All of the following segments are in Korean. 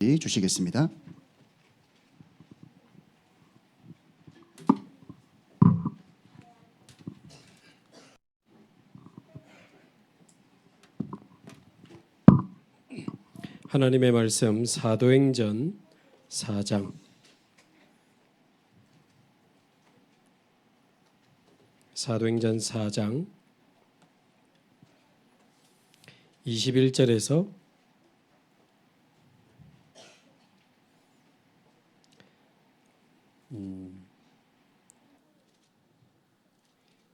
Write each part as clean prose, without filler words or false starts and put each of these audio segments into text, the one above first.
주시겠습니다. 하나님의 말씀 사도행전 4장 21절에서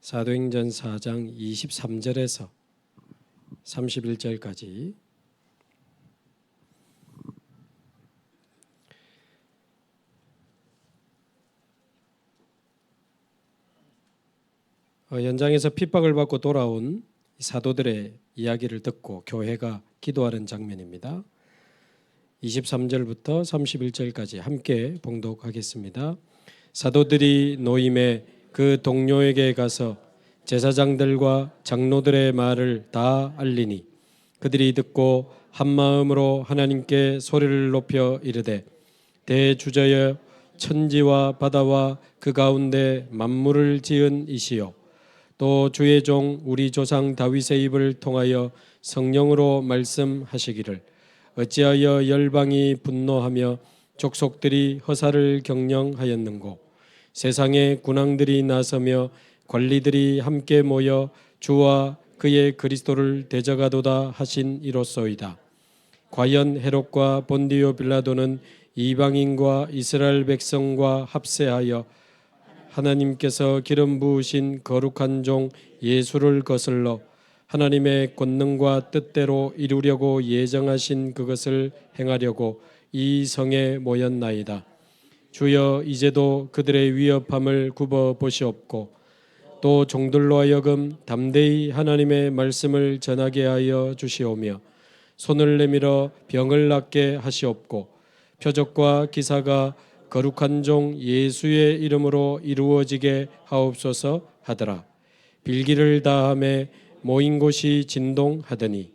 23절에서 31절까지 현장에서 핍박을 받고 돌아온 사도들의 이야기를 듣고 교회가 기도하는 장면입니다. 23절부터 31절까지 함께 봉독하겠습니다. 사도들이 노임에 그 동료에게 가서 제사장들과 장로들의 말을 다 알리니 그들이 듣고 한 마음으로 하나님께 소리를 높여 이르되 대주저여 천지와 바다와 그 가운데 만물을 지은 이시요 또 주의 종 우리 조상 다윗의 입을 통하여 성령으로 말씀하시기를 어찌하여 열방이 분노하며 족속들이 허사를 경영하였는고 세상의 군왕들이 나서며 관리들이 함께 모여 주와 그의 그리스도를 대적하도다 하신 이로소이다. 과연 헤롯과 본디오 빌라도는 이방인과 이스라엘 백성과 합세하여 하나님께서 기름 부으신 거룩한 종 예수를 거슬러 하나님의 권능과 뜻대로 이루려고 예정하신 그것을 행하려고 이 성에 모였나이다. 주여 이제도 그들의 위협함을 굽어 보시옵고 또 종들로 하여금 담대히 하나님의 말씀을 전하게 하여 주시오며 손을 내밀어 병을 낫게 하시옵고 표적과 기사가 거룩한 종 예수의 이름으로 이루어지게 하옵소서 하더라. 빌기를 다함에 모인 곳이 진동하더니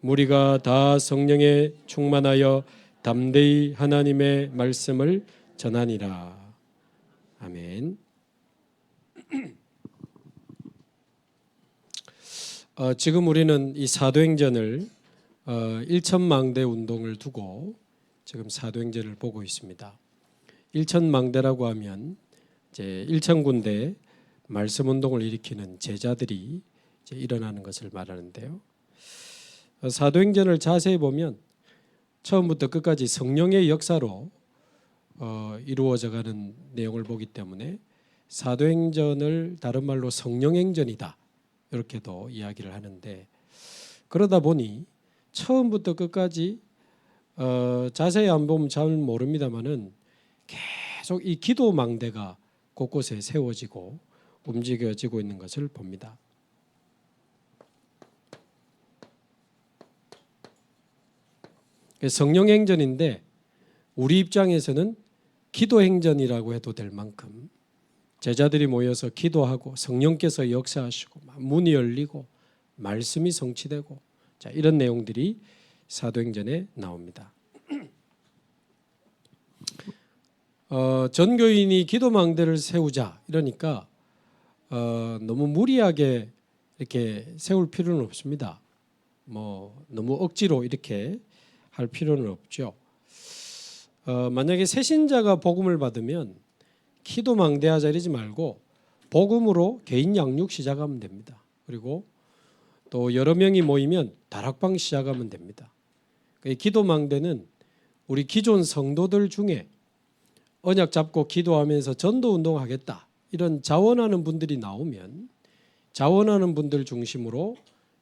무리가 다 성령에 충만하여 담대히 하나님의 말씀을 전하니라. 아멘. 지금 우리는 이 사도행전을 1천망대 운동을 두고 지금 사도행전을 보고 있습니다. 1천망대라고 하면 이제 1천군데 말씀 운동을 일으키는 제자들이 이제 일어나는 것을 말하는데요. 사도행전을 자세히 보면 처음부터 끝까지 성령의 역사로 이루어져가는 내용을 보기 때문에 사도행전을 다른 말로 성령행전이다 이렇게도 이야기를 하는데 그러다 보니 처음부터 끝까지 자세히 안 보면 잘 모릅니다만은 계속 이 기도망대가 곳곳에 세워지고 움직여지고 있는 것을 봅니다. 성령행전인데 우리 입장에서는 기도행전이라고 해도 될 만큼 제자들이 모여서 기도하고 성령께서 역사하시고 문이 열리고 말씀이 성취되고 자, 이런 내용들이 사도행전에 나옵니다. 전교인이 기도망대를 세우자 이러니까 너무 무리하게 이렇게 세울 필요는 없습니다. 너무 억지로 이렇게 할 필요는 없죠. 만약에 새신자가 복음을 받으면 기도망대하자 이러지 말고 복음으로 개인 양육 시작하면 됩니다. 그리고 또 여러 명이 모이면 다락방 시작하면 됩니다. 기도망대는 우리 기존 성도들 중에 언약 잡고 기도하면서 전도 운동하겠다 이런 자원하는 분들이 나오면 자원하는 분들 중심으로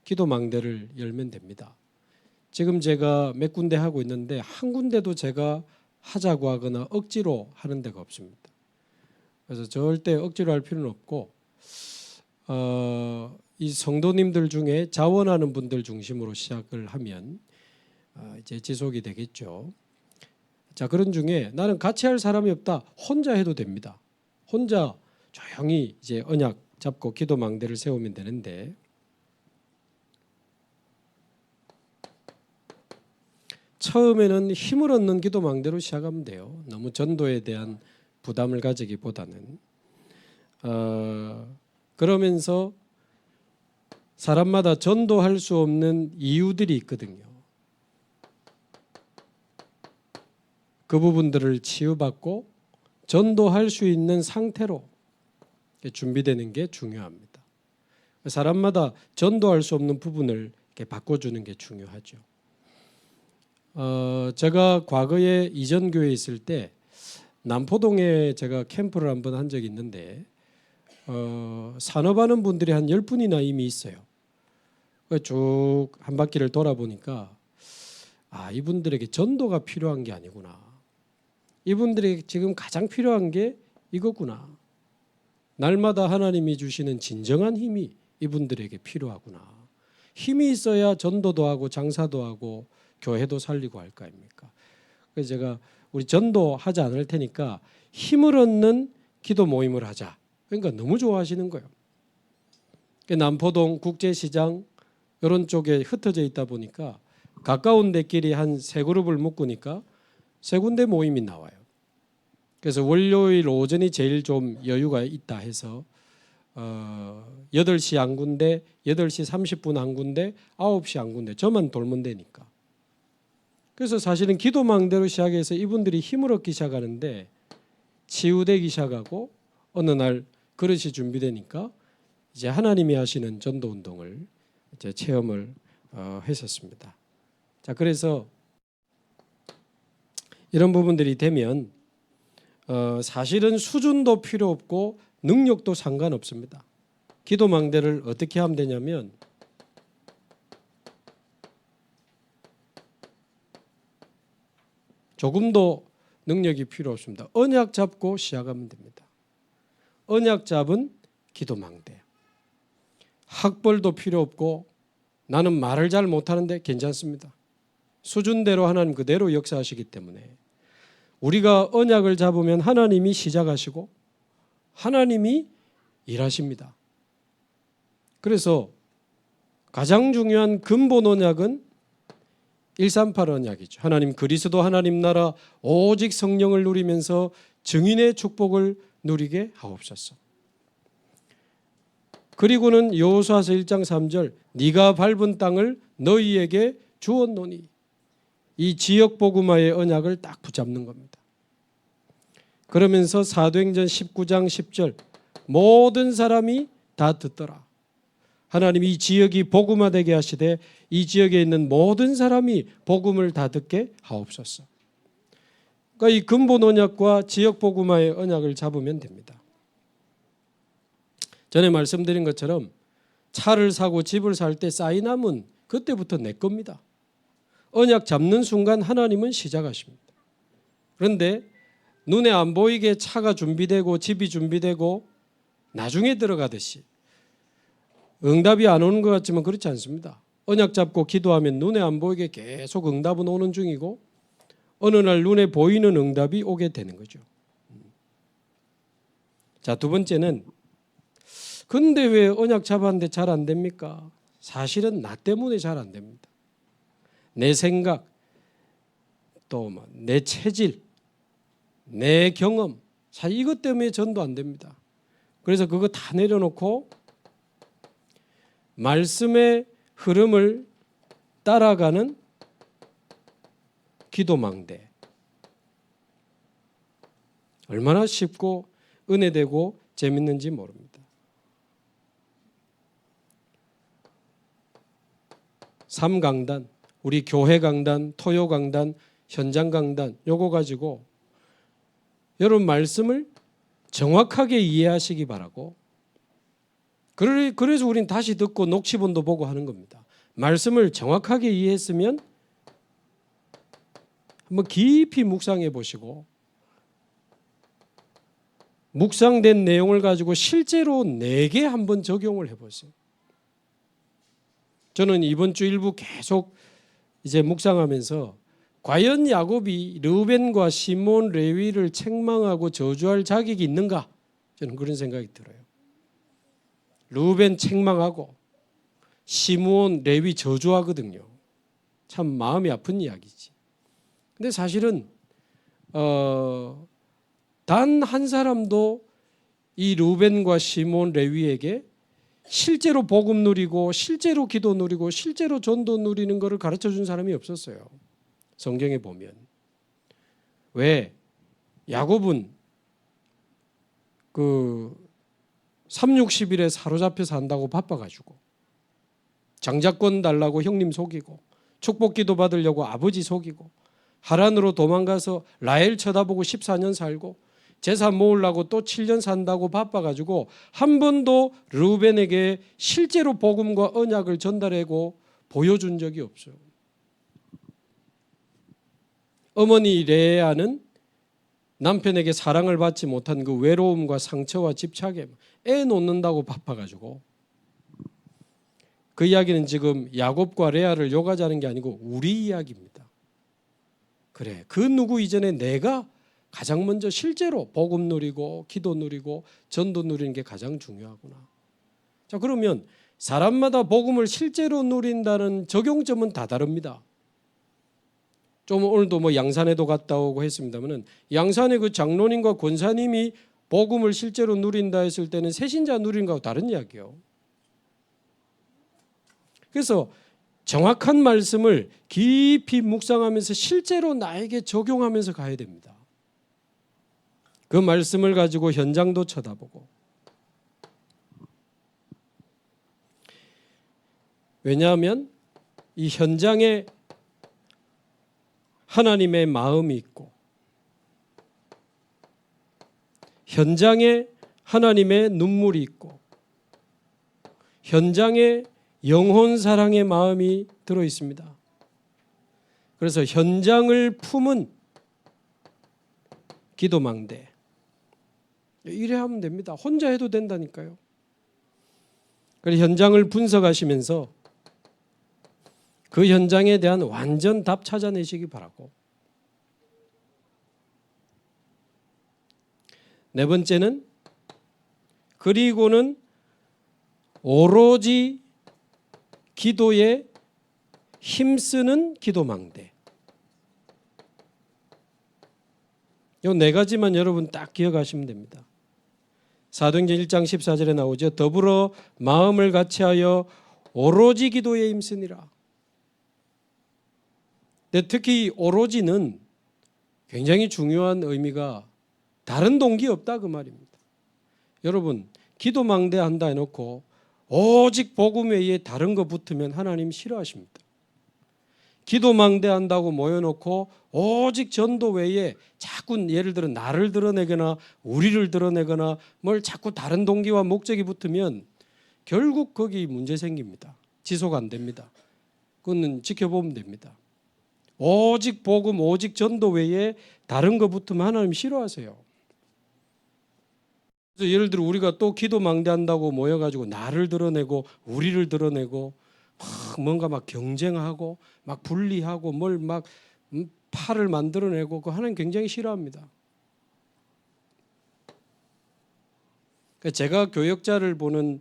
기도망대를 열면 됩니다. 지금 제가 몇 군데 하고 있는데 한 군데도 제가 하자고 하거나 억지로 하는 데가 없습니다. 그래서 절대 억지로 할 필요는 없고 이 성도님들 중에 자원하는 분들 중심으로 시작을 하면 이제 지속이 되겠죠. 자, 그런 중에 나는 같이 할 사람이 없다. 혼자 해도 됩니다. 혼자 조용히 이제 언약 잡고 기도망대를 세우면 되는데 처음에는 힘을 얻는 기도망대로 시작하면 돼요. 너무 전도에 대한 부담을 가지기보다는 그러면서 사람마다 전도할 수 없는 이유들이 있거든요. 그 부분들을 치유받고 전도할 수 있는 상태로 준비되는 게 중요합니다. 사람마다 전도할 수 없는 부분을 이렇게 바꿔주는 게 중요하죠. 제가 과거에 이전 교회에 있을 때 남포동에 제가 캠프를 한번 한 적이 있는데 산업하는 분들이 한 10분이나 이미 있어요. 쭉 한 바퀴를 돌아보니까 이분들에게 전도가 필요한 게 아니구나. 이분들에게 지금 가장 필요한 게 이거구나. 날마다 하나님이 주시는 진정한 힘이 이분들에게 필요하구나. 힘이 있어야 전도도 하고 장사도 하고 교회도 살리고 할 거 아닙니까? 그래서 제가 우리 전도하지 않을 테니까 힘을 얻는 기도 모임을 하자. 그러니까 너무 좋아하시는 거예요. 남포동 국제시장 이런 쪽에 흩어져 있다 보니까 가까운 데끼리 한 3그룹을 묶으니까 3군데 모임이 나와요. 그래서 월요일 오전이 제일 좀 여유가 있다 해서 8시 한 군데, 8시 30분 한 군데, 9시 한 군데 저만 돌면 되니까. 그래서 사실은 기도망대로 시작해서 이분들이 힘을 얻기 시작하는데 치유되기 시작하고 어느 날 그릇이 준비되니까 이제 하나님이 하시는 전도운동을 이제 체험을 했었습니다. 자, 그래서 이런 부분들이 되면 사실은 수준도 필요 없고 능력도 상관없습니다. 기도망대를 어떻게 하면 되냐면 조금도 능력이 필요 없습니다. 언약 잡고 시작하면 됩니다. 언약 잡은 기도망대. 학벌도 필요 없고 나는 말을 잘 못하는데 괜찮습니다. 수준대로 하나님 그대로 역사하시기 때문에 우리가 언약을 잡으면 하나님이 시작하시고 하나님이 일하십니다. 그래서 가장 중요한 근본 언약은 138 언약이죠. 하나님 그리스도 하나님 나라 오직 성령을 누리면서 증인의 축복을 누리게 하옵소서. 그리고는 여호수아서 1장 3절 네가 밟은 땅을 너희에게 주었노니 이 지역 복음화의 언약을 딱 붙잡는 겁니다. 그러면서 사도행전 19장 10절 모든 사람이 다 듣더라. 하나님이 이 지역이 복음화되게 하시되 이 지역에 있는 모든 사람이 복음을 다 듣게 하옵소서. 그러니까 이 근본 언약과 지역 복음화의 언약을 잡으면 됩니다. 전에 말씀드린 것처럼 차를 사고 집을 살 때 쌓이남은 그때부터 내 겁니다. 언약 잡는 순간 하나님은 시작하십니다. 그런데 눈에 안 보이게 차가 준비되고 집이 준비되고 나중에 들어가듯이 응답이 안 오는 것 같지만 그렇지 않습니다. 언약 잡고 기도하면 눈에 안 보이게 계속 응답은 오는 중이고 어느 날 눈에 보이는 응답이 오게 되는 거죠. 자, 두 번째는 근데 왜 언약 잡았는데 잘 안 됩니까? 사실은 나 때문에 잘 안 됩니다. 내 생각, 또 내 체질, 내 경험, 사실 이것 때문에 전도 안 됩니다. 그래서 그거 다 내려놓고 말씀의 흐름을 따라가는 기도망대. 얼마나 쉽고 은혜되고 재밌는지 모릅니다. 3강단, 우리 교회 강단, 토요 강단, 현장 강단 요거 가지고 여러분 말씀을 정확하게 이해하시기 바라고 그래서 우린 다시 듣고 녹취본도 보고 하는 겁니다. 말씀을 정확하게 이해했으면 한번 깊이 묵상해 보시고 묵상된 내용을 가지고 실제로 내게 한번 적용을 해보세요. 저는 이번 주 일부 계속 이제 묵상하면서 과연 야곱이 르우벤과 시몬 레위를 책망하고 저주할 자격이 있는가? 저는 그런 생각이 들어요. 르우벤 책망하고 시몬 레위 저주하거든요. 참 마음이 아픈 이야기지. 근데 사실은 단 한 사람도 이 르우벤과 시몬 레위에게 실제로 복음 누리고 실제로 기도 누리고 실제로 전도 누리는 것을 가르쳐 준 사람이 없었어요. 성경에 보면. 왜? 야곱은 그 360일에 사로잡혀 산다고 바빠가지고 장자권 달라고 형님 속이고 축복 기도 받으려고 아버지 속이고 하란으로 도망가서 라헬 쳐다보고 14년 살고 재산 모으려고 또 7년 산다고 바빠가지고 한 번도 르우벤에게 실제로 복음과 언약을 전달하고 보여준 적이 없어요. 어머니 레아는 남편에게 사랑을 받지 못한 그 외로움과 상처와 집착에 애 놓는다고 바빠가지고 그 이야기는 지금 야곱과 레아를 욕하자는 게 아니고 우리 이야기입니다. 그래, 그 누구 이전에 내가 가장 먼저 실제로 복음 누리고 기도 누리고 전도 누리는 게 가장 중요하구나. 자, 그러면 사람마다 복음을 실제로 누린다는 적용점은 다 다릅니다. 좀 오늘도 뭐 양산에도 갔다 오고 했습니다만은 양산의 그 장로님과 권사님이 복음을 실제로 누린다 했을 때는 새신자 누리는 거하고 다른 이야기예요. 그래서 정확한 말씀을 깊이 묵상하면서 실제로 나에게 적용하면서 가야 됩니다. 그 말씀을 가지고 현장도 쳐다보고. 왜냐하면 이 현장에 하나님의 마음이 있고 현장에 하나님의 눈물이 있고 현장에 영혼 사랑의 마음이 들어 있습니다. 그래서 현장을 품은 기도망대. 이래 하면 됩니다. 혼자 해도 된다니까요. 그래서 현장을 분석하시면서 그 현장에 대한 완전 답 찾아내시기 바라고. 네 번째는 그리고는 오로지 기도에 힘쓰는 기도망대. 이 네 가지만 여러분 딱 기억하시면 됩니다. 사도행전 1장 14절에 나오죠. 더불어 마음을 같이하여 오로지 기도에 힘쓰니라. 근데 특히 오로지는 굉장히 중요한 의미가 다른 동기 없다 그 말입니다. 여러분 기도망대 한다 해놓고 오직 복음 외에 다른 거 붙으면 하나님 싫어하십니다. 기도망대 한다고 모여놓고 오직 전도 외에 자꾸 예를 들어 나를 드러내거나 우리를 드러내거나 뭘 자꾸 다른 동기와 목적이 붙으면 결국 거기 문제 생깁니다. 지속 안 됩니다. 그거는 지켜보면 됩니다. 오직 복음, 오직 전도 외에 다른 거 붙으면 하나님 싫어하세요. 그래서 예를 들어 우리가 또 기도망대한다고 모여가지고 나를 드러내고 우리를 드러내고 뭔가 막 경쟁하고 막 분리하고 뭘 막 팔을 만들어내고 그거 하나님 굉장히 싫어합니다. 제가 교역자를 보는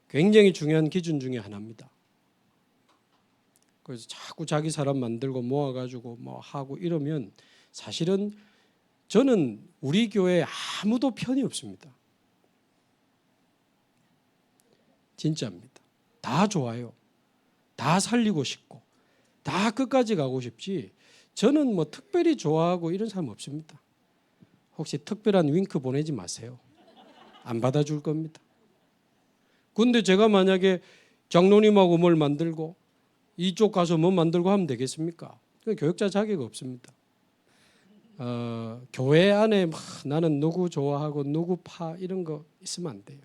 굉장히 중요한 기준 중에 하나입니다. 그래서 자꾸 자기 사람 만들고 모아가지고 뭐 하고 이러면 사실은 저는 우리 교회에 아무도 편이 없습니다. 진짜입니다. 다 좋아요. 다 살리고 싶고 다 끝까지 가고 싶지 저는 뭐 특별히 좋아하고 이런 사람 없습니다. 혹시 특별한 윙크 보내지 마세요. 안 받아줄 겁니다. 근데 제가 만약에 장로님하고 뭘 만들고 이쪽 가서 뭐 만들고 하면 되겠습니까? 교육자 자격 없습니다. 교회 안에 막 나는 누구 좋아하고 누구 파 이런 거 있으면 안 돼요.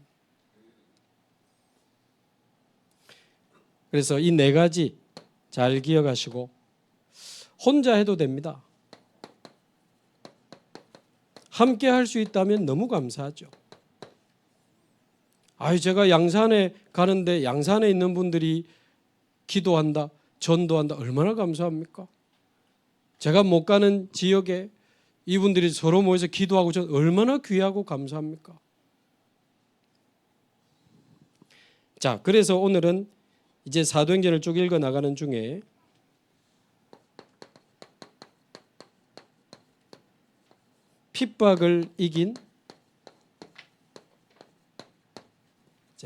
그래서 이 네 가지 잘 기억하시고 혼자 해도 됩니다. 함께 할 수 있다면 너무 감사하죠. 제가 양산에 가는데 양산에 있는 분들이 기도한다, 전도한다 얼마나 감사합니까? 제가 못 가는 지역에 이분들이 서로 모여서 기도하고 전 얼마나 귀하고 감사합니까? 자, 그래서 오늘은 이제 사도행전을 쭉 읽어 나가는 중에 핍박을 이긴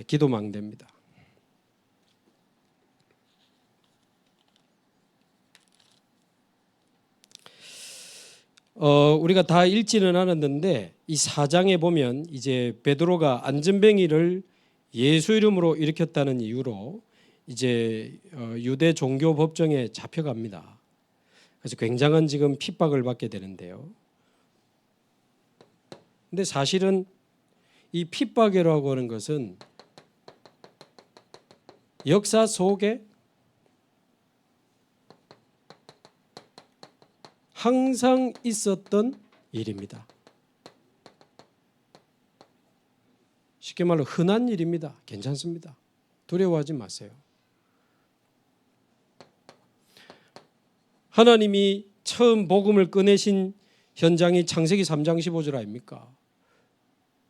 기도망대입니다. 우리가 다 읽지는 않았는데 이 4장에 보면 이제 베드로가 안전뱅이를 예수 이름으로 일으켰다는 이유로 이제 유대 종교 법정에 잡혀갑니다. 그래서 굉장한 지금 핍박을 받게 되는데요. 근데 사실은 이 핍박이라고 하는 것은 역사 속에 항상 있었던 일입니다. 쉽게 말로 흔한 일입니다. 괜찮습니다. 두려워하지 마세요. 하나님이 처음 복음을 꺼내신 현장이 창세기 3장 15절 아닙니까?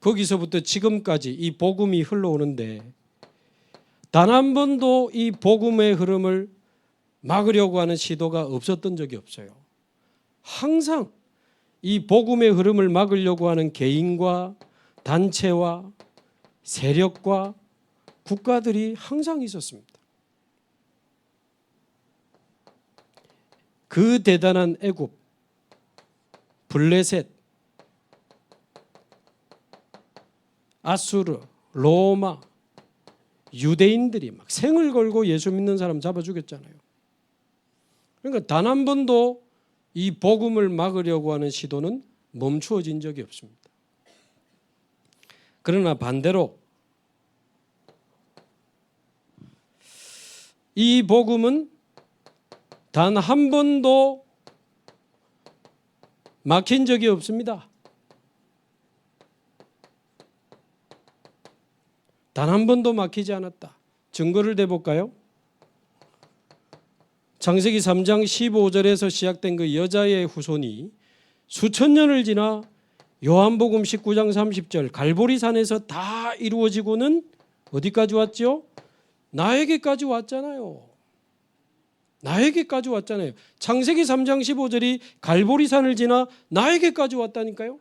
거기서부터 지금까지 이 복음이 흘러오는데 단 한 번도 이 복음의 흐름을 막으려고 하는 시도가 없었던 적이 없어요. 항상 이 복음의 흐름을 막으려고 하는 개인과 단체와 세력과 국가들이 항상 있었습니다. 그 대단한 애굽, 블레셋, 아수르, 로마, 유대인들이 막 생을 걸고 예수 믿는 사람 잡아 죽였잖아요. 그러니까 단 한 번도 이 복음을 막으려고 하는 시도는 멈추어진 적이 없습니다. 그러나 반대로 이 복음은 단 한 번도 막힌 적이 없습니다. 단 한 번도 막히지 않았다. 증거를 대볼까요? 창세기 3장 15절에서 시작된 그 여자의 후손이 수천 년을 지나 요한복음 19장 30절 갈보리산에서 다 이루어지고는 어디까지 왔죠? 나에게까지 왔잖아요. 나에게까지 왔잖아요. 창세기 3장 15절이 갈보리산을 지나 나에게까지 왔다니까요.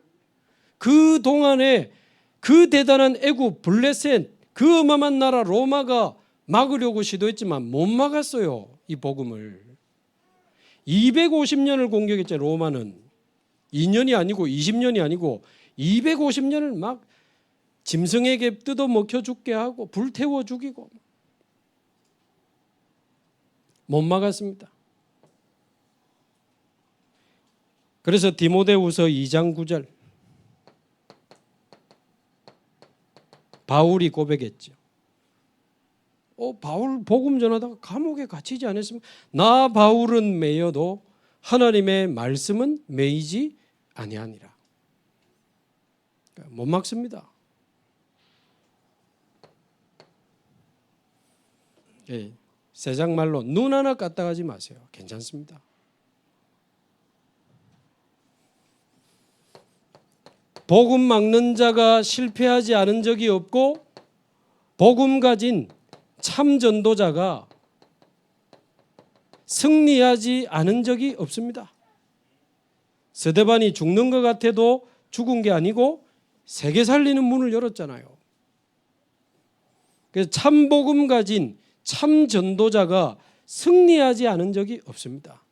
그 동안에 그 대단한 애굽, 블레셋, 그 어마어마한 나라 로마가 막으려고 시도했지만 못 막았어요. 이 복음을 250년을 공격했죠. 로마는 2년이 아니고 20년이 아니고 250년을 막 짐승에게 뜯어먹혀 죽게 하고 불태워 죽이고 못 막았습니다. 그래서 디모데후서 2장 9절 바울이 고백했죠. 바울 복음 전하다가 감옥에 갇히지 않았으면 나 바울은 매여도 하나님의 말씀은 매이지 아니하니라. 못 막습니다. 세상 말로 눈 하나 까딱하지 마세요. 괜찮습니다. 복음 막는 자가 실패하지 않은 적이 없고 복음 가진 참 전도자가 승리하지 않은 적이 없습니다. 스데반이 죽는 것 같아도 죽은 게 아니고 세계 살리는 문을 열었잖아요. 그래서 참 복음 가진 참 전도자가 승리하지 않은 적이 없습니다.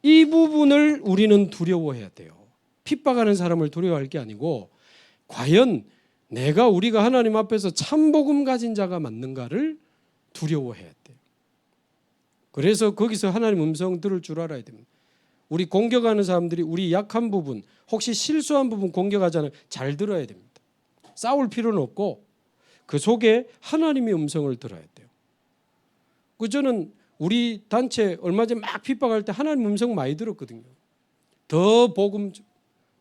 이 부분을 우리는 두려워해야 돼요. 핍박하는 사람을 두려워할 게 아니고 과연 우리가 하나님 앞에서 참 복음 가진 자가 맞는가를 두려워해야 돼요. 그래서 거기서 하나님 음성 들을 줄 알아야 됩니다. 우리 공격하는 사람들이 우리 약한 부분, 혹시 실수한 부분 공격하잖아요. 잘 들어야 됩니다. 싸울 필요는 없고 그 속에 하나님의 음성을 들어야 돼요. 저는 우리 단체 얼마 전에 막 핍박할 때 하나님 음성 많이 들었거든요. 더 복음적,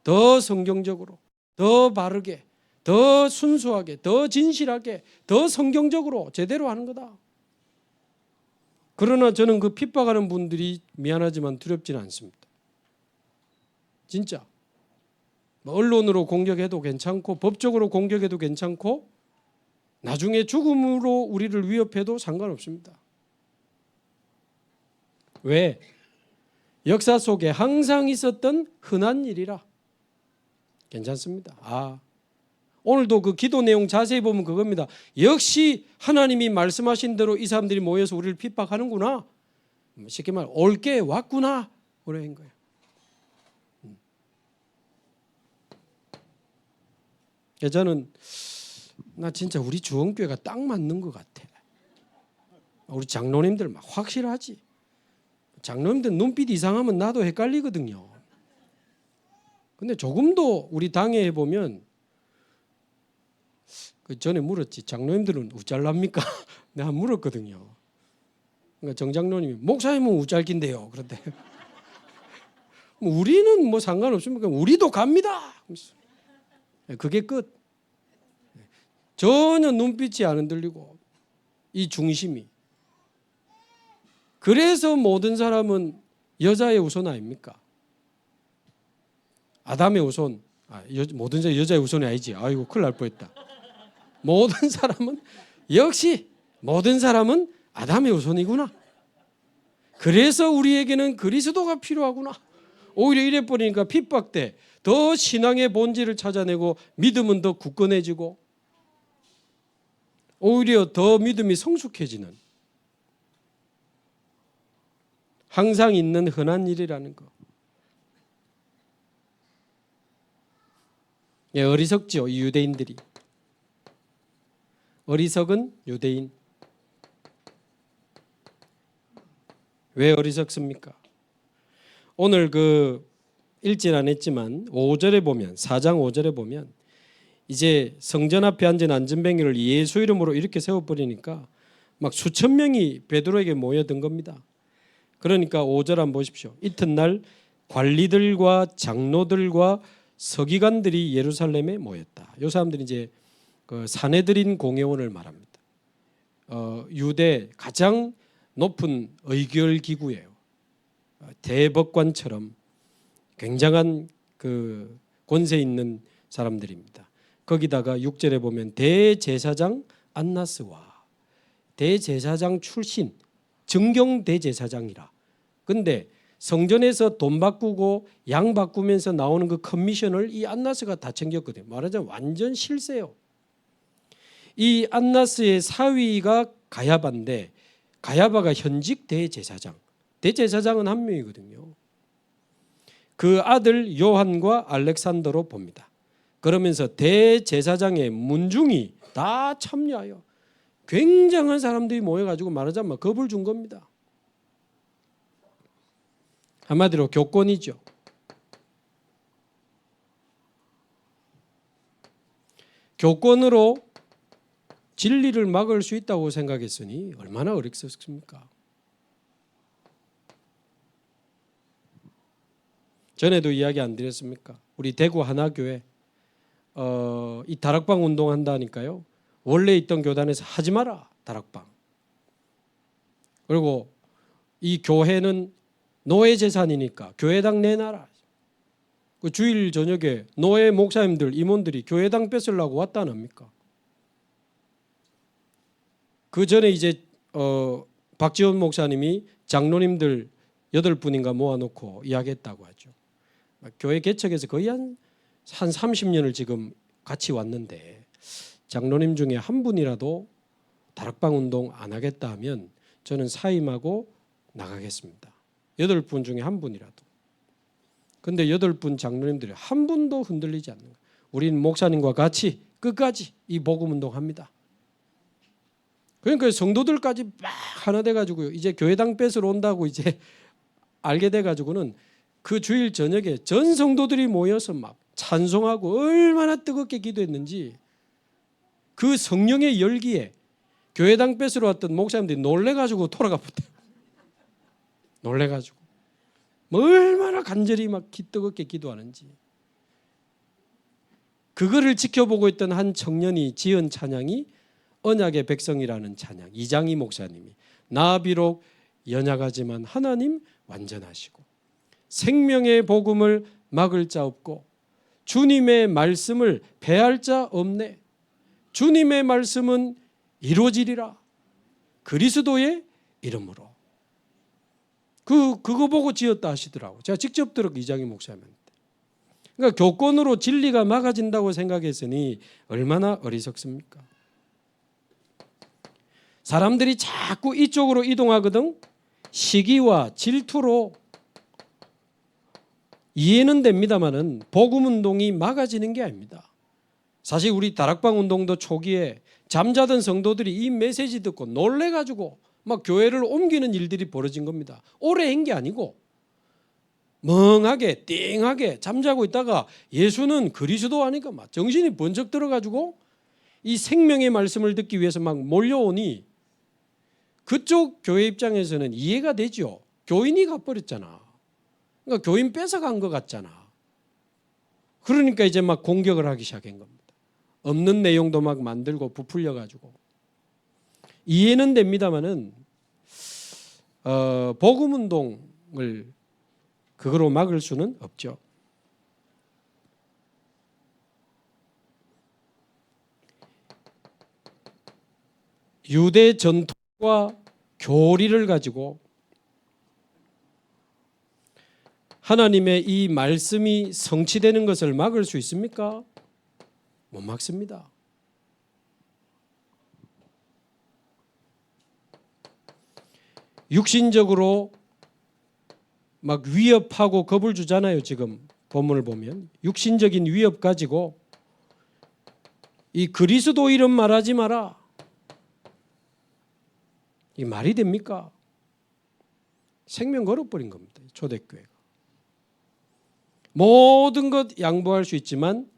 더 성경적으로, 더 바르게, 더 순수하게, 더 진실하게, 더 성경적으로 제대로 하는 거다. 그러나 저는 그 핍박하는 분들이 미안하지만 두렵지는 않습니다. 진짜. 언론으로 공격해도 괜찮고 법적으로 공격해도 괜찮고 나중에 죽음으로 우리를 위협해도 상관없습니다. 왜? 역사 속에 항상 있었던 흔한 일이라. 괜찮습니다. 오늘도 그 기도 내용 자세히 보면 그겁니다. 역시 하나님이 말씀하신 대로 이 사람들이 모여서 우리를 핍박하는구나. 쉽게 말해 올게 왔구나. 그런 거예요. 저는 나 진짜 우리 주원교회가 딱 맞는 것 같아. 우리 장로님들 막 확실하지. 장로님들 눈빛 이상하면 나도 헷갈리거든요. 근데 조금도 우리 당에 해보면 그 전에 물었지. 장로님들은 우짤랍니까? 내가 물었거든요. 그러니까 정장로님이 목사님은 우짤긴데요. 그런데 우리는 뭐 상관없습니까? 우리도 갑니다. 그게 끝. 전혀 눈빛이 안 흔들리고 이 중심이. 그래서 모든 사람은 여자의 후손 아닙니까? 아담의 후손. 모든 여자의 후손이 아니지. 아이고 큰일 날 뻔했다. 모든 사람은 역시 모든 사람은 아담의 후손이구나. 그래서 우리에게는 그리스도가 필요하구나. 오히려 이래 버리니까 핍박 때 더 신앙의 본질을 찾아내고 믿음은 더 굳건해지고 오히려 더 믿음이 성숙해지는 항상 있는 흔한 일이라는 거. 예, 어리석죠, 이 유대인들이. 어리석은 유대인. 왜 어리석습니까? 오늘 읽진 않았지만 5절에 보면 4장 5절에 보면 이제 성전 앞에 앉은 안전뱅이를 예수 이름으로 이렇게 세워버리니까 막 수천 명이 베드로에게 모여든 겁니다. 그러니까 5절 한번 보십시오. 이튿날 관리들과 장로들과 서기관들이 예루살렘에 모였다. 이 사람들이 이제 그 사내들인 공회원을 말합니다. 유대 가장 높은 의결 기구예요. 대법관처럼 굉장한 그 권세 있는 사람들입니다. 거기다가 6절에 보면 대제사장 안나스와 대제사장 출신 정경 대제사장이라. 근데 성전에서 돈 바꾸고 양 바꾸면서 나오는 그 커미션을 이 안나스가 다 챙겼거든요. 말하자면 완전 실세요. 이 안나스의 사위가 가야바인데 가야바가 현직 대제사장. 대제사장은 한 명이거든요. 그 아들 요한과 알렉산더로 봅니다. 그러면서 대제사장의 문중이 다 참여하여 굉장한 사람들이 모여가지고 말하자면 겁을 준 겁니다. 한마디로 교권이죠. 교권으로 진리를 막을 수 있다고 생각했으니 얼마나 어리석습니까? 전에도 이야기 안 드렸습니까? 우리 대구 하나교회 이 다락방 운동한다니까요. 원래 있던 교단에서 하지 마라 다락방. 그리고 이 교회는 노예 재산이니까 교회당 내놔라. 그 주일 저녁에 노예 목사님들 임원들이 교회당 뺏으려고 왔다 안 합니까? 그 전에 이제 박지원 목사님이 장로님들 8분인가 모아놓고 이야기했다고 하죠. 교회 개척에서 거의 한 30년을 지금 같이 왔는데 장로님 중에 한 분이라도 다락방 운동 안 하겠다 하면 저는 사임하고 나가겠습니다. 8분 중에 한 분이라도. 근데 8분 장로님들이 한 분도 흔들리지 않는 거예요. 우리는 목사님과 같이 끝까지 이 복음 운동합니다. 그러니까 성도들까지 막 하나 돼가지고요. 이제 교회당 뺏으러 온다고 이제 알게 돼가지고는 그 주일 저녁에 전 성도들이 모여서 막 찬송하고 얼마나 뜨겁게 기도했는지 그 성령의 열기에 교회당 뺏으러 왔던 목사님들이 놀래가지고 돌아가 붙대요. 놀래가지고 뭐 얼마나 간절히 막 뜨겁게 기도하는지. 그거를 지켜보고 있던 한 청년이 지은 찬양이 언약의 백성이라는 찬양. 이장희 목사님이 나 비록 연약하지만 하나님 완전하시고 생명의 복음을 막을 자 없고 주님의 말씀을 배할 자 없네. 주님의 말씀은 이루어지리라. 그리스도의 이름으로. 그거 보고 지었다 하시더라고. 제가 직접 들었고 이장희 목사님한테. 그러니까 교권으로 진리가 막아진다고 생각했으니 얼마나 어리석습니까? 사람들이 자꾸 이쪽으로 이동하거든. 시기와 질투로 이해는 됩니다만은 복음 운동이 막아지는 게 아닙니다. 사실 우리 다락방 운동도 초기에 잠자던 성도들이 이 메시지 듣고 놀래가지고 막 교회를 옮기는 일들이 벌어진 겁니다. 오래 한 게 아니고 멍하게 띵하게 잠자고 있다가 예수는 그리스도 하니까 막 정신이 번쩍 들어가지고 이 생명의 말씀을 듣기 위해서 막 몰려오니 그쪽 교회 입장에서는 이해가 되죠. 교인이 가버렸잖아. 그러니까 교인 뺏어간 것 같잖아. 그러니까 이제 막 공격을 하기 시작한 겁니다. 없는 내용도 막 만들고 부풀려 가지고 이해는 됩니다만은 복음 운동을 그거로 막을 수는 없죠. 유대 전통과 교리를 가지고 하나님의 이 말씀이 성취되는 것을 막을 수 있습니까? 못 막습니다. 육신적으로 막 위협하고 겁을 주잖아요. 지금 본문을 보면 육신적인 위협 가지고 이 그리스도 이름 말하지 마라. 이 말이 됩니까? 생명 걸어버린 겁니다. 초대교회가. 모든 것 양보할 수 있지만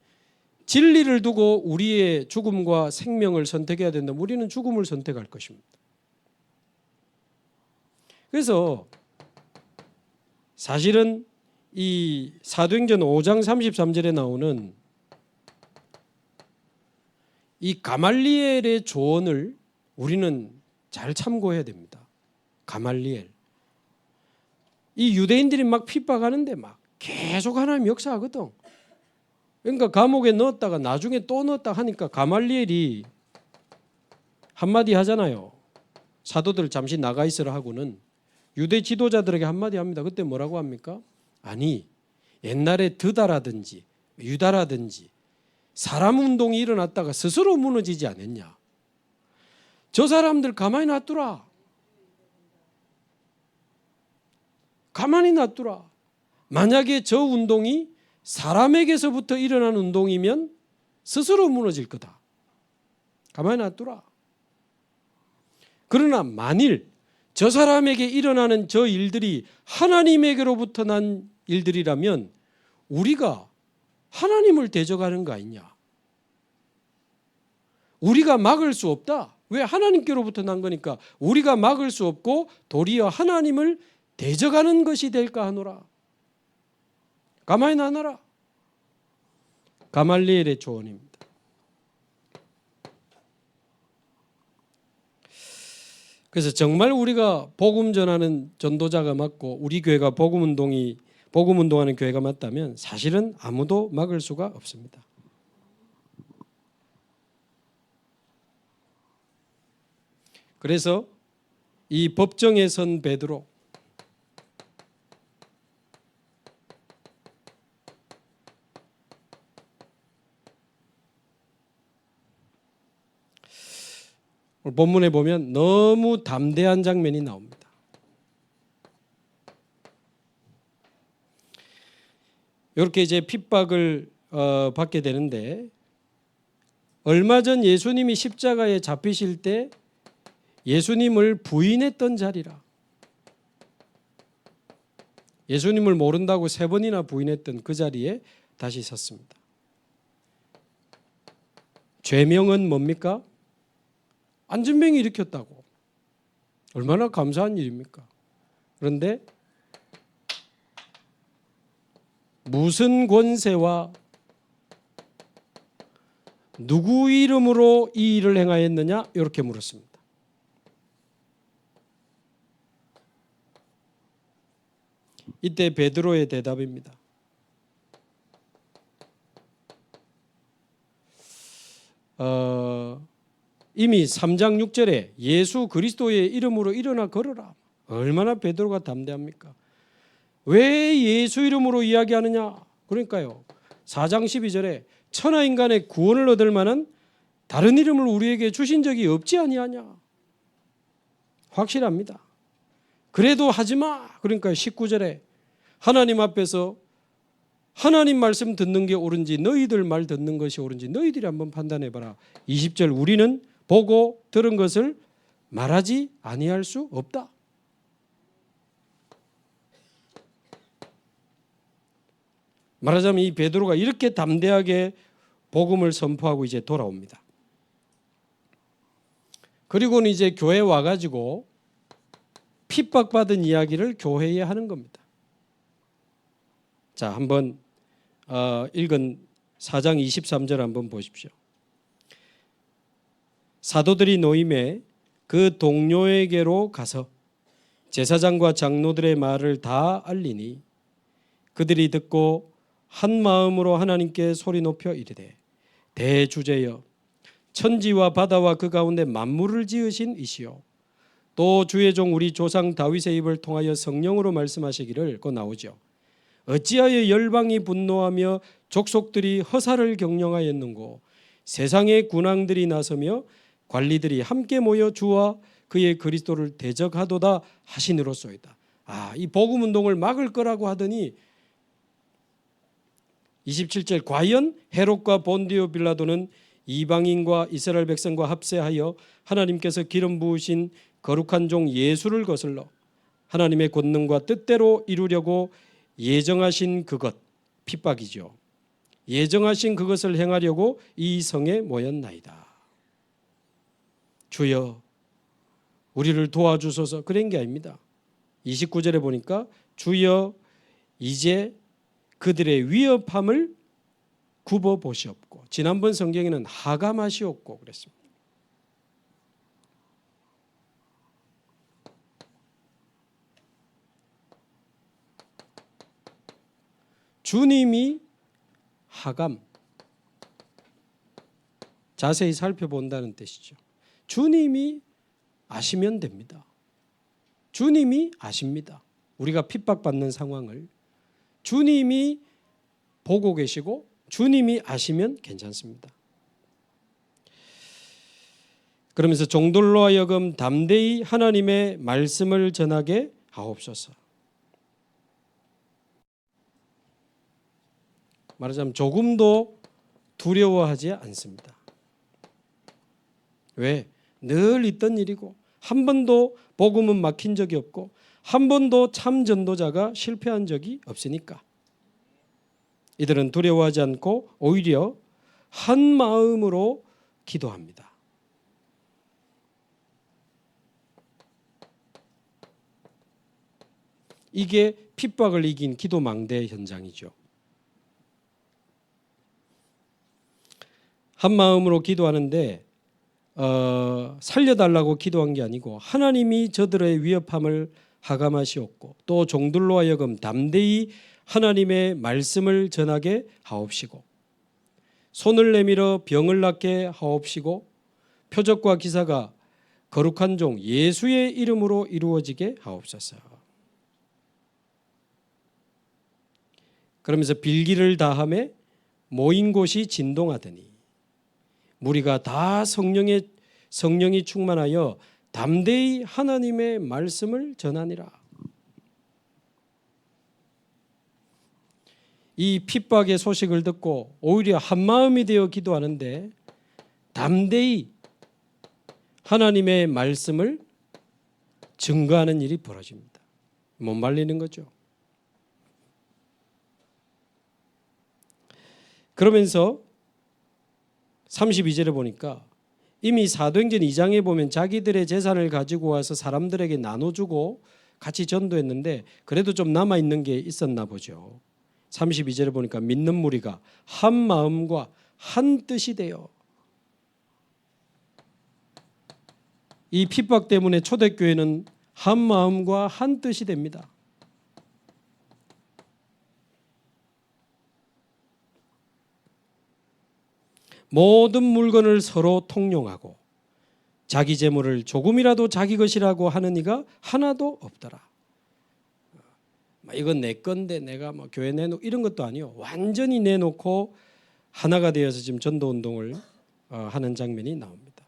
진리를 두고 우리의 죽음과 생명을 선택해야 된다면 우리는 죽음을 선택할 것입니다. 그래서 사실은 이 사도행전 5장 33절에 나오는 이 가말리엘의 조언을 우리는 잘 참고해야 됩니다. 가말리엘. 이 유대인들이 막 핍박하는데 막 계속 하나님 역사하거든. 그러니까 감옥에 넣었다가 나중에 또 넣었다 하니까 가말리엘이 한마디 하잖아요. 사도들 잠시 나가 있으라 하고는 유대 지도자들에게 한마디 합니다. 그때 뭐라고 합니까? 아니 옛날에 드다라든지 유다라든지 사람 운동이 일어났다가 스스로 무너지지 않았냐. 저 사람들 가만히 놔두라. 가만히 놔두라. 만약에 저 운동이 사람에게서부터 일어난 운동이면 스스로 무너질 거다. 가만히 놔두라. 그러나 만일 저 사람에게 일어나는 저 일들이 하나님에게로부터 난 일들이라면 우리가 하나님을 대적하는 거 아니냐. 우리가 막을 수 없다. 왜? 하나님께로부터 난 거니까 우리가 막을 수 없고 도리어 하나님을 대적하는 것이 될까 하노라. 가만히 놔놔라. 가말리엘의 조언입니다. 그래서 정말 우리가 복음 전하는 전도자가 맞고 우리 교회가 복음 운동하는 교회가 맞다면 사실은 아무도 막을 수가 없습니다. 그래서 이 법정에 선 베드로 본문에 보면 너무 담대한 장면이 나옵니다. 이렇게 이제 핍박을 받게 되는데 얼마 전 예수님이 십자가에 잡히실 때 예수님을 부인했던 자리라. 예수님을 모른다고 3번이나 부인했던 그 자리에 다시 섰습니다. 죄명은 뭡니까? 안진뱅이 일으켰다고. 얼마나 감사한 일입니까? 그런데 무슨 권세와 누구 이름으로 이 일을 행하였느냐? 이렇게 물었습니다. 이때 베드로의 대답입니다. 이미 3장 6절에 예수 그리스도의 이름으로 일어나 걸어라. 얼마나 베드로가 담대합니까? 왜 예수 이름으로 이야기하느냐? 그러니까요. 4장 12절에 천하 인간의 구원을 얻을 만한 다른 이름을 우리에게 주신 적이 없지 아니하냐. 확실합니다. 그래도 하지마. 그러니까 19절에 하나님 앞에서 하나님 말씀 듣는 게 옳은지 너희들 말 듣는 것이 옳은지 너희들이 한번 판단해봐라. 20절 우리는 보고 들은 것을 말하지 아니할 수 없다. 말하자면 이 베드로가 이렇게 담대하게 복음을 선포하고 이제 돌아옵니다. 그리고는 이제 교회에 와가지고 핍박받은 이야기를 교회에 하는 겁니다. 자, 한번 읽은 4장 23절 한번 보십시오. 사도들이 노임에 그 동료에게로 가서 제사장과 장로들의 말을 다 알리니 그들이 듣고 한 마음으로 하나님께 소리 높여 이르되 대주제여 천지와 바다와 그 가운데 만물을 지으신 이시요 또 주의 종 우리 조상 다윗의 입을 통하여 성령으로 말씀하시기를 그 나오죠. 어찌하여 열방이 분노하며 족속들이 허사를 경영하였는고 세상의 군왕들이 나서며 관리들이 함께 모여 주와 그의 그리스도를 대적하도다 하시니로소이다. 이 복음 운동을 막을 거라고 하더니 27절 과연 헤롯과 본디오 빌라도는 이방인과 이스라엘 백성과 합세하여 하나님께서 기름 부으신 거룩한 종 예수를 거슬러 하나님의 권능과 뜻대로 이루려고 예정하신 그것, 핍박이죠. 예정하신 그것을 행하려고 이 성에 모였나이다. 주여 우리를 도와주소서. 그런 게 아닙니다. 29절에 보니까 주여 이제 그들의 위협함을 굽어보시옵고, 지난번 성경에는 하감하시옵고 그랬습니다. 주님이 하감, 자세히 살펴본다는 뜻이죠. 주님이 아시면 됩니다. 주님이 아십니다. 우리가 핍박받는 상황을 주님이 보고 계시고 주님이 아시면 괜찮습니다. 그러면서 종들로 하여금 담대히 하나님의 말씀을 전하게 하옵소서. 말하자면 조금도 두려워하지 않습니다. 왜? 늘 있던 일이고 한 번도 복음은 막힌 적이 없고 한 번도 참 전도자가 실패한 적이 없으니까 이들은 두려워하지 않고 오히려 한 마음으로 기도합니다. 이게 핍박을 이긴 기도 망대 현장이죠. 한 마음으로 기도하는데 살려달라고 기도한 게 아니고 하나님이 저들의 위협함을 하감하시옵고 또 종들로 하여금 담대히 하나님의 말씀을 전하게 하옵시고 손을 내밀어 병을 낫게 하옵시고 표적과 기사가 거룩한 종 예수의 이름으로 이루어지게 하옵소서. 그러면서 빌기를 다하매 모인 곳이 진동하더니 무리가 다 성령이 충만하여 담대히 하나님의 말씀을 전하니라. 이 핍박의 소식을 듣고 오히려 한마음이 되어 기도하는데 담대히 하나님의 말씀을 증거하는 일이 벌어집니다. 못 말리는 거죠. 그러면서 32절에 보니까 이미 사도행전 2장에 보면 자기들의 재산을 가지고 와서 사람들에게 나눠주고 같이 전도했는데 그래도 좀 남아있는 게 있었나 보죠. 32절에 보니까 믿는 무리가 한 마음과 한 뜻이 되어 이 핍박 때문에 초대교회는 한 마음과 한 뜻이 됩니다. 모든 물건을 서로 통용하고 자기 재물을 조금이라도 자기 것이라고 하는 이가 하나도 없더라. 이건 내 건데 내가 뭐 교회 내놓고 이런 것도 아니요. 완전히 내놓고 하나가 되어서 지금 전도 운동을 하는 장면이 나옵니다.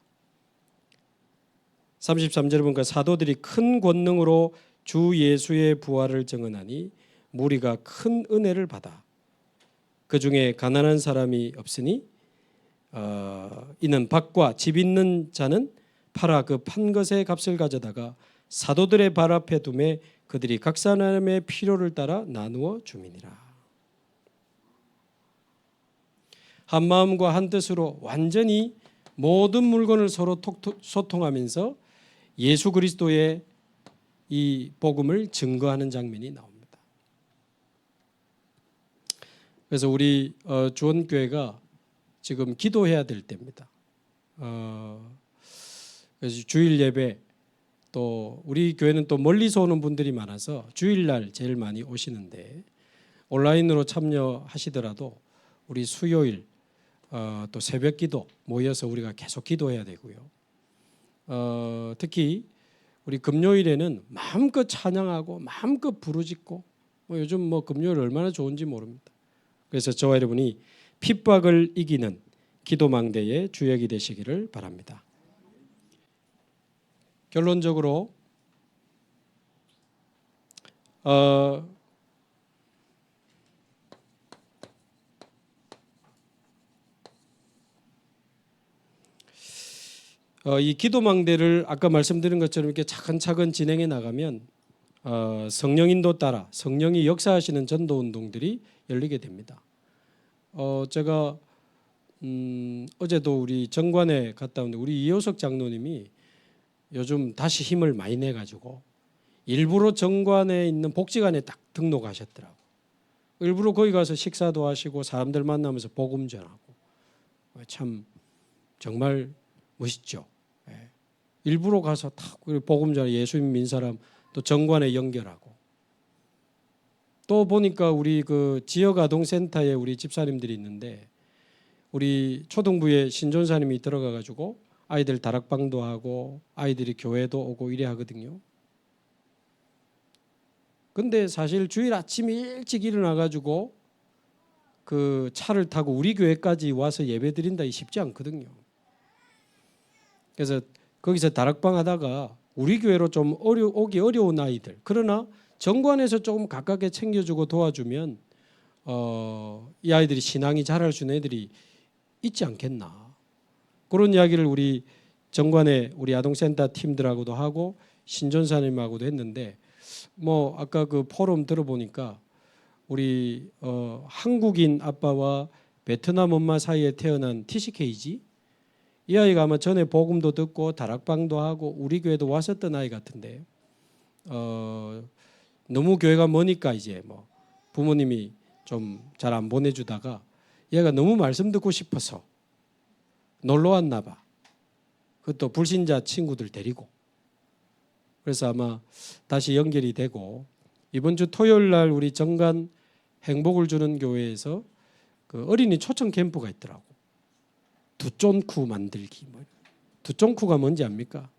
33절에 보니까 사도들이 큰 권능으로 주 예수의 부활을 증언하니 무리가 큰 은혜를 받아 그 중에 가난한 사람이 없으니 이는 밭과 집 있는 자는 팔아 그 판 것의 값을 가져다가 사도들의 발 앞에 두매 그들이 각 사람의 필요를 따라 나누어 주민이라. 한 마음과 한 뜻으로 완전히 모든 물건을 서로 소통하면서 예수 그리스도의 이 복음을 증거하는 장면이 나옵니다. 그래서 우리 주원교회가 지금 기도해야 될 때입니다. 그래서 주일 예배 또 우리 교회는 또 멀리서 오는 분들이 많아서 주일날 제일 많이 오시는데 온라인으로 참여하시더라도 우리 수요일 또 새벽기도 모여서 우리가 계속 기도해야 되고요. 특히 우리 금요일에는 마음껏 찬양하고 마음껏 부르짖고 요즘 뭐 금요일 얼마나 좋은지 모릅니다. 그래서 저와 여러분이 핍박을 이기는 기도망대의 주역이 되시기를 바랍니다. 결론적으로 이 기도망대를 아까 말씀드린 것처럼 이렇게 차근차근 진행해 나가면 성령 인도 따라 성령이 역사하시는 전도 운동들이 열리게 됩니다. 제가 어제도 우리 정관에 갔다 왔는데 우리 이효석 장로님이 요즘 다시 힘을 많이 내 가지고 일부러 정관에 있는 복지관에 딱 등록하셨더라고. 일부러 거기 가서 식사도 하시고 사람들 만나면서 복음 전하고 참 정말 멋있죠. 일부러 가서 딱 복음 전하 예수님 믿는 사람 또 정관에 연결하고 또 보니까 우리 그 지역 아동센터에 우리 집사님들이 있는데 우리 초등부에 신존사님이 들어가 가지고 아이들 다락방도 하고 아이들이 교회도 오고 이래 하거든요. 근데 사실 주일 아침 일찍 일어나 가지고 그 차를 타고 우리 교회까지 와서 예배 드린다 쉽지 않거든요. 그래서 거기서 다락방 하다가 우리 교회로 좀 오기 어려운 아이들 그러나 정관에서 조금 가깝게 챙겨주고 도와주면 이 아이들이 신앙이 자랄 수 있는 애들이 있지 않겠나. 그런 이야기를 우리 정관의 우리 아동센터 팀들하고도 하고 신전사님하고도 했는데 뭐 아까 그 포럼 들어보니까 우리 한국인 아빠와 베트남 엄마 사이에 태어난 TCK지 이 아이가 아마 전에 복음도 듣고 다락방도 하고 우리 교회도 왔었던 아이 같은데 너무 교회가 머니까 이제 뭐 부모님이 좀 잘 안 보내주다가 얘가 너무 말씀 듣고 싶어서 놀러 왔나 봐. 그것도 불신자 친구들 데리고. 그래서 아마 다시 연결이 되고 이번 주 토요일 날 우리 정관 행복을 주는 교회에서 그 어린이 초청 캠프가 있더라고. 두쫀쿠 만들기. 두쫀쿠가 뭔지 압니까?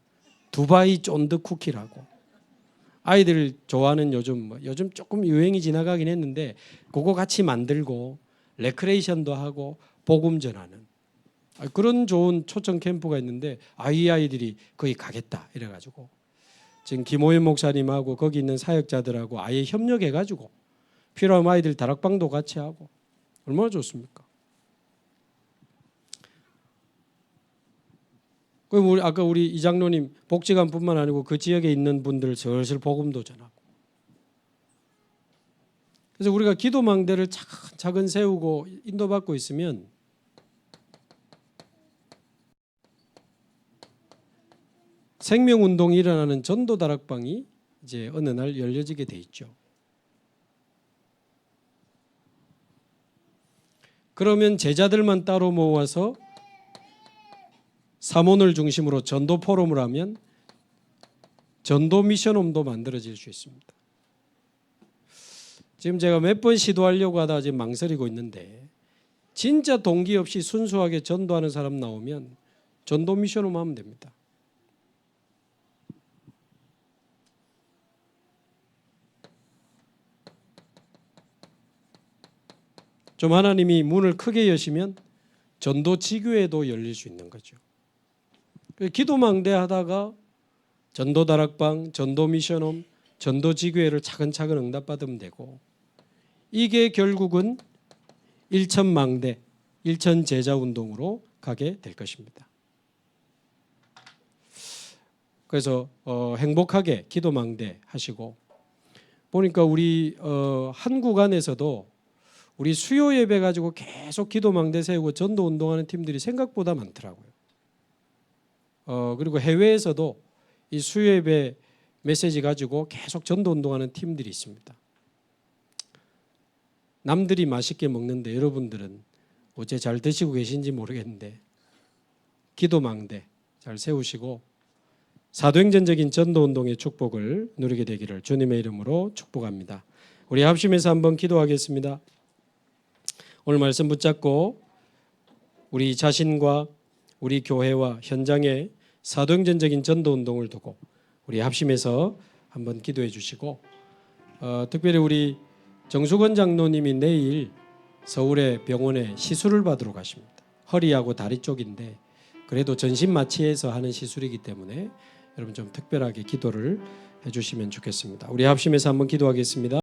두바이 쫀득 쿠키라고. 아이들 좋아하는 요즘 조금 유행이 지나가긴 했는데 그거 같이 만들고 레크레이션도 하고 복음 전하는 그런 좋은 초청 캠프가 있는데 이 아이들이 거기 가겠다 이래가지고 지금 김호연 목사님하고 거기 있는 사역자들하고 아예 협력해가지고 필요하면 아이들 다락방도 같이 하고 얼마나 좋습니까? 그럼 아까 우리 이장로님 복지관뿐만 아니고 그 지역에 있는 분들 슬슬 복음도 전하고. 그래서 우리가 기도망대를 차근차근 세우고 인도받고 있으면 생명운동이 일어나는 전도 다락방이 이제 어느 날 열려지게 돼 있죠. 그러면 제자들만 따로 모아서 사모를 중심으로 전도 포럼을 하면 전도 미션홈도 만들어질 수 있습니다. 지금 제가 몇 번 시도하려고 하다가 지금 망설이고 있는데 진짜 동기 없이 순수하게 전도하는 사람 나오면 전도 미션홈 하면 됩니다. 좀 하나님이 문을 크게 여시면 전도 지교회도 열릴 수 있는 거죠. 기도망대 하다가 전도 다락방, 전도 미션홈, 전도 지교회를 차근차근 응답받으면 되고, 이게 결국은 일천망대, 일천제자운동으로 가게 될 것입니다. 그래서 행복하게 기도망대 하시고, 보니까 우리 한국 안에서도 우리 수요 예배 가지고 계속 기도망대 세우고 전도 운동하는 팀들이 생각보다 많더라고요. 그리고 해외에서도 이 수요 예배 메시지 가지고 계속 전도 운동하는 팀들이 있습니다. 남들이 맛있게 먹는데 여러분들은 어째 잘 드시고 계신지 모르겠는데 기도망대 잘 세우시고 사도행전적인 전도운동의 축복을 누리게 되기를 주님의 이름으로 축복합니다. 우리 합심해서 한번 기도하겠습니다. 오늘 말씀 붙잡고 우리 자신과 우리 교회와 현장에 사도행전적인 전도운동을 두고 우리 합심해서 한번 기도해 주시고, 특별히 우리 정수건 장로님이 내일 서울의 병원에 시술을 받으러 가십니다. 허리하고 다리 쪽인데 그래도 전신 마취해서 하는 시술이기 때문에 여러분 좀 특별하게 기도를 해주시면 좋겠습니다. 우리 합심해서 한번 기도하겠습니다.